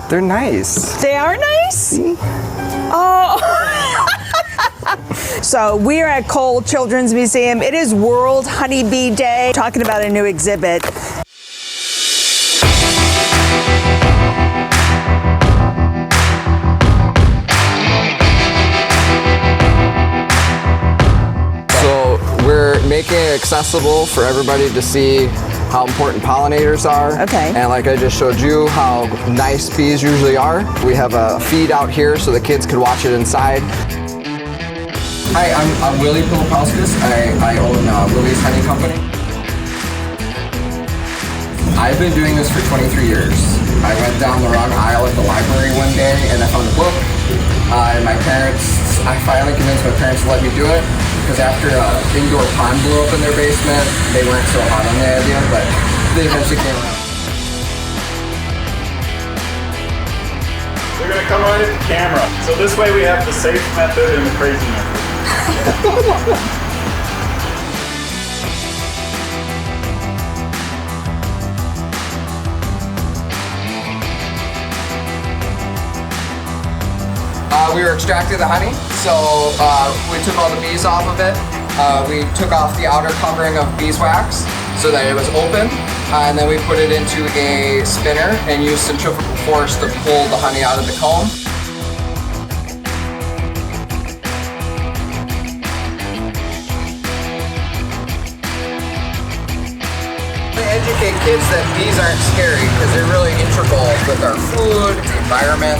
They're nice. They are nice? Oh. So we are at Kohl Children's Museum. It is World Honeybee Day. Talking about a new exhibit. So we're making it accessible for everybody to see how important pollinators are. Okay. And like I just showed you how nice bees usually are. We have a feed out here so the kids could watch it inside. Hi, I'm Willie Pilipowskis. I own Willie's Honey Company. I've been doing this for 23 years. I went down the wrong aisle at the library one day and I found a book. And I finally convinced my parents to let me do it because after an indoor pond blew up in their basement, they weren't so hot on the idea, but they eventually came around. They're going to come right at the camera. So this way we have the safe method and the crazy method. We were extracting the honey, so we took all the bees off of it. We took off the outer covering of beeswax so that it was open, and then we put it into a spinner and used centrifugal force to pull the honey out of the comb. We educate kids that bees aren't scary because they're really integral with our food, the environment.